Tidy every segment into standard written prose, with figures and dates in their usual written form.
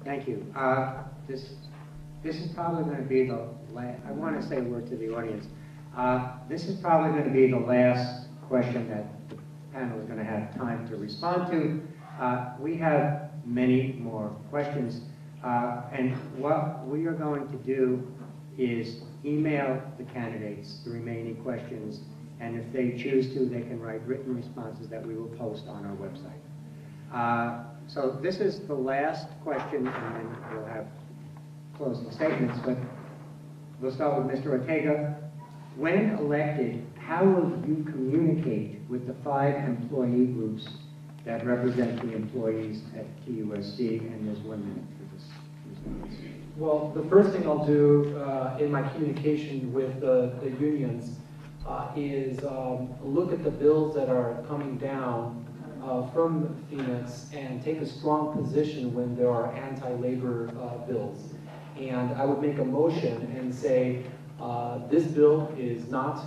Thank you. This is probably going to be the last, I want to say a word to the audience. This is probably going to be the last question that the panel is going to have time to respond to. We have many more questions, and what we are going to do is email the candidates the remaining questions, and if they choose to, they can write written responses that we will post on our website. So this is the last question, and then we'll have closing statements, but we'll start with Mr. Ortega. When elected, how will you communicate with the 5 employee groups that represent the employees at TUSD? And there's 1 minute for this. Well, the first thing I'll do in my communication with the unions is look at the bills that are coming down from Phoenix and take a strong position when there are anti-labor bills. And I would make a motion and say, this bill is not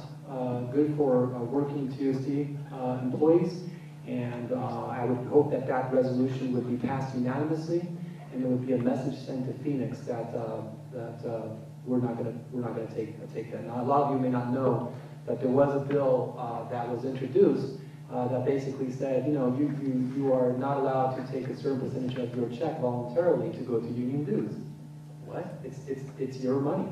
good for working TUSD employees, and I would hope that that resolution would be passed unanimously, and there would be a message sent to Phoenix that we're not going to take that. Now, a lot of you may not know that there was a bill that was introduced that basically said, you know, you are not allowed to take a certain percentage of your check voluntarily to go to union dues. What? It's your money.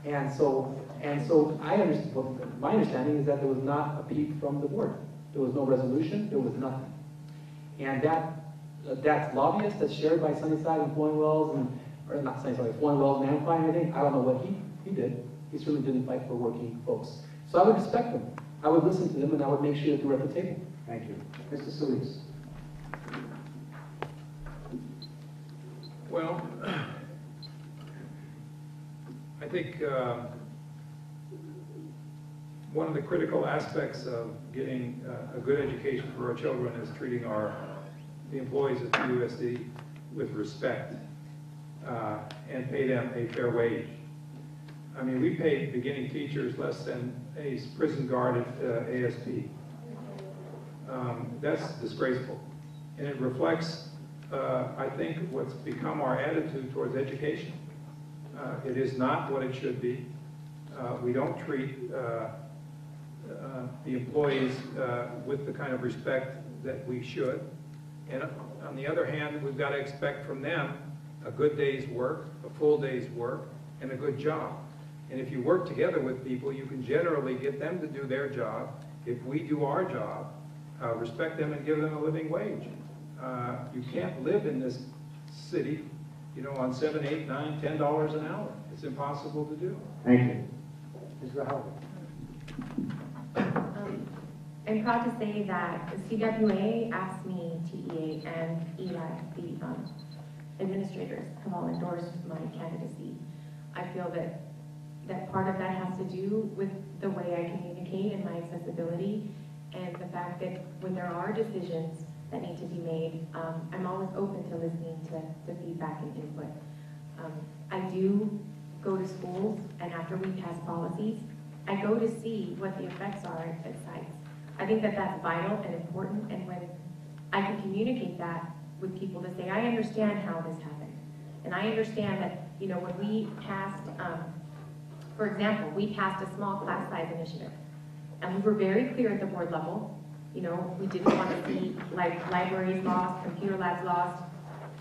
And so I understand. Well, my understanding is that there was not a peep from the board. There was no resolution. There was nothing. And that lobbyist that's shared by Sunnyside and Flowing Wells, or not Sunnyside, Flowing Wells and Amplify and everything. I don't know what he did. He certainly didn't fight for working folks. So I would respect them. I would listen to them, and I would make sure that they were at the table. Thank you. Mr. Solis. Well, I think one of the critical aspects of getting a good education for our children is treating the employees at USD with respect and pay them a fair wage. I mean, we pay beginning teachers less than a prison guard at ASP. That's disgraceful. And it reflects, I think, what's become our attitude towards education. It is not what it should be. We don't treat the employees with the kind of respect that we should. And on the other hand, we've got to expect from them a good day's work, a full day's work, and a good job. And if you work together with people, you can generally get them to do their job. If we do our job, respect them and give them a living wage. You can't live in this city, you know, on $7, $8, $9, $10 an hour. It's impossible to do. Thank you. Ms. Rahal. I'm proud to say that the CWA asked me, TEA, and Eli, the administrators, have all endorsed my candidacy. I feel that part of that has to do with the way I communicate and my accessibility, and the fact that when there are decisions that need to be made, I'm always open to listening to feedback and input. I do go to schools, and after we pass policies, I go to see what the effects are at sites. I think that that's vital and important, and when I can communicate that with people to say, I understand how this happened, and I understand that, you know, when we passed, for example, we passed a small class size initiative, and we were very clear at the board level. You know, we didn't want to see like libraries lost, computer labs lost,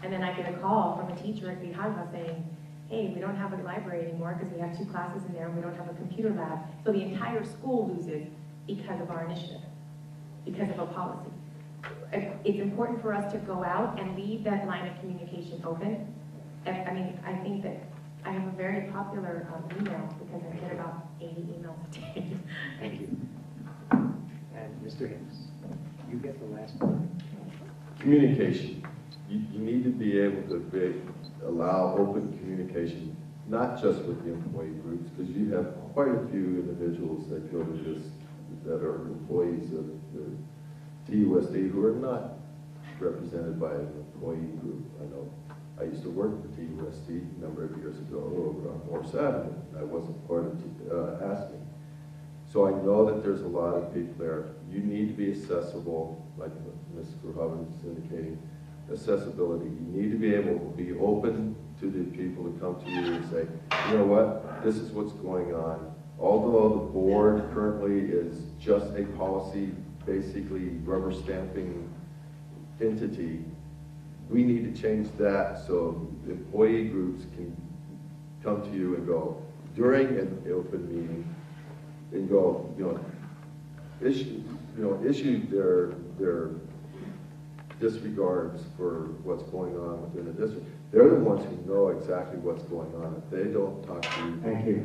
and then I get a call from a teacher at Grijalva saying, hey, we don't have a library anymore because we have 2 classes in there and we don't have a computer lab. So the entire school loses because of our initiative, because of a policy. It's important for us to go out and leave that line of communication open. I mean, I think that I have a very popular email because I get about 80 emails a day. Thank you. And Mr. Hicks, you get the last word. Communication. You need to be able to allow open communication, not just with the employee groups, because you have quite a few individuals that go to this, that are employees of the TUSD who are not represented by an employee group. I know I used to work for TUSD a number of years ago over on Morse Avenue. I wasn't part of ASME. So I know that there's a lot of people there. You need to be accessible, like Ms. Verhoeven is indicating. accessibility. You need to be able to be open to the people to come to you and say, you know what, this is what's going on. Although the board currently is just a policy, basically rubber stamping entity, we need to change that so employee groups can come to you and go during an open meeting and go, issue their disregards for what's going on within the district. They're the ones who know exactly what's going on. If they don't talk to you, Thank you.